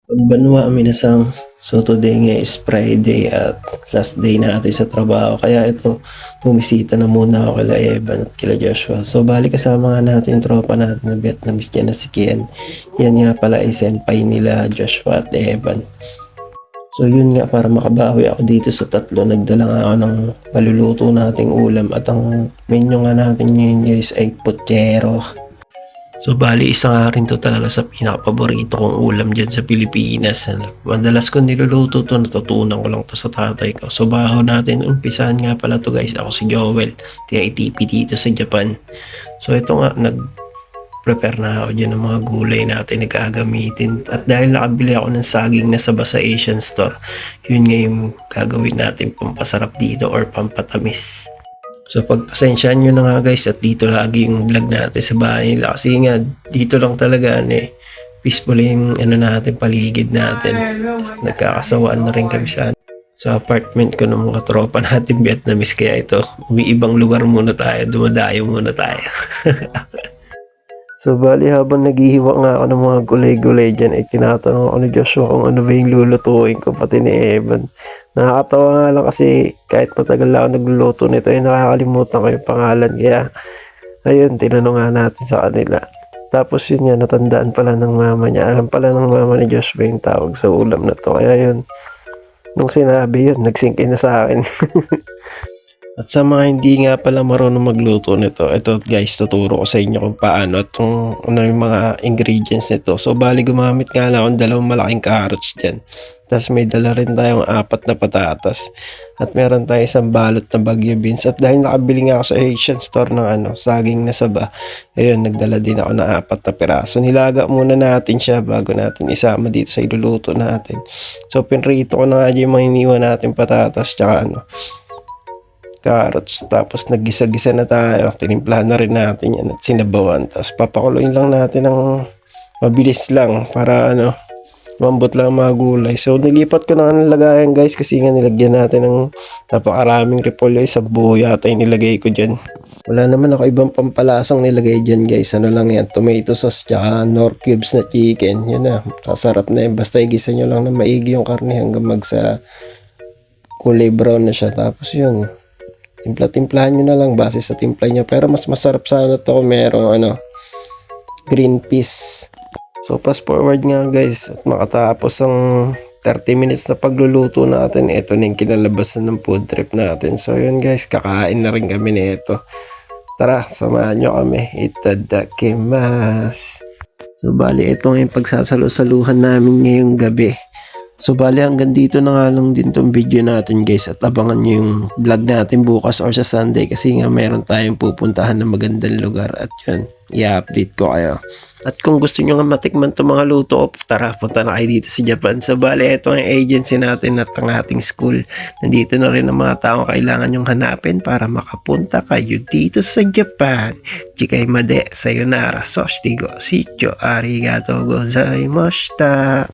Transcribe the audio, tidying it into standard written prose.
Konbanwa minasang. So today nga is Friday at last day natin sa trabaho. Kaya ito, bumisita na muna ako kila Evan at kila Joshua. So bali kasama nga natin yung tropa natin na Vietnamese dyan na si Kian. Yan nga pala ay senpai nila Joshua at Evan. So yun nga, para makabawi ako dito sa tatlo, nagdala nga ako ng maluluto nating ulam at ang menu nga natin ngayon guys ay putyero. So bali isa nga rin to talaga sa pinaka-paborito kong ulam dyan sa Pilipinas. Madalas ko niluluto to, natutunan ko lang to sa tatay ko. So baho natin, umpisahan nga pala to guys. Ako si Joel, TITP dito sa Japan. So ito nga, nag-prepare na ako dyan ng mga gulay natin na gagamitin. At dahil nakabili ako ng saging na saba sa Asian store, yun nga yung gagawin natin pampasarap dito or pampatamis. So pagpasensyaan nyo na nga guys at dito lagi yung vlog natin sa bahay nila kasi nga dito lang talaga peaceful yung natin, paligid natin. At nagkakasawaan na rin kami sa apartment ko ng mga tropa natin Vietnamese, kaya ito umiibang lugar muna tayo, dumadayo muna tayo. So bali habang naghihiwa nga ako ng mga gulay-gulay dyan ay tinatanong ako ni Joshua kung ano ba yung lulutuin ko, pati ni Evan. Nakakatawa nga lang kasi kahit matagal na ako nagluluto nito ay nakakalimutan ko yung pangalan. Kaya ayun, tinanong nga natin sa kanila. Tapos yun nga, natandaan pala ng mama niya. Alam pala ng mama ni Joshua yung tawag sa ulam na to. Kaya yun, nung sinabi yun, nag-sync in na sa akin. At sa mga hindi nga pala marunong magluto nito, ito guys, tuturo ko sa inyo kung paano at kung ano yung mga ingredients nito. So bali gumamit nga lang akong dalawang malaking carrots dyan. Tapos may dala rin tayong 4 na patatas. At meron tayong isang balot na bagyo beans. At dahil nakabili nga ako sa Asian store ng saging na saba, ayun, nagdala din ako ng 4 na piraso. Nilaga muna natin siya bago natin isama dito sa iluluto natin. So pinrito ko na nga yung mga iniwan natin patatas tsaka carrots. Tapos naggisa-gisa na tayo, tinimplahan na rin natin yan at sinabawan. Tapos papakuluin lang natin ng mabilis lang para mambot lang mga gulay. So nilipat ko na ng lagayan guys kasi nga nilagyan natin ng napakaraming repolyo. Sa buo yata yung nilagay ko dyan. Wala naman ako ibang pampalasang nilagay dyan guys. Ano lang yan, tomato sauce tsaka nor cubes na chicken. Yun na, sasarap na yan. Basta igisa nyo lang na maigi yung karne hanggang magsa kulay brown na siya. Tapos yun, timpla-timplahan nyo na lang base sa timpla nyo. Pero mas masarap sana to kung merong green peas. So fast forward nga guys at makatapos ang 30 minutes na pagluluto natin. Ito na yung kinalabasan ng food trip natin. So yun guys, kakain na rin kami nito. Tara, samahan nyo kami. Itadakimasu. So bali, ito yung pagsasalo-saluhan namin ngayong gabi. So bali hanggang dito na nga lang din tong video natin guys at abangan nyo yung vlog natin bukas or sa Sunday kasi nga meron tayong pupuntahan na magandang lugar at yun, i-update ko kayo. At kung gusto nyo nga matikman itong mga luto ko, tara punta na kayo dito sa Japan. So bali ito ang agency natin at ang ating school. Nandito na rin ang mga taong kailangan nyong hanapin para makapunta kayo dito sa Japan. Chikai made, sayonara, soshitigo, shicho, arigatou gozaimashita.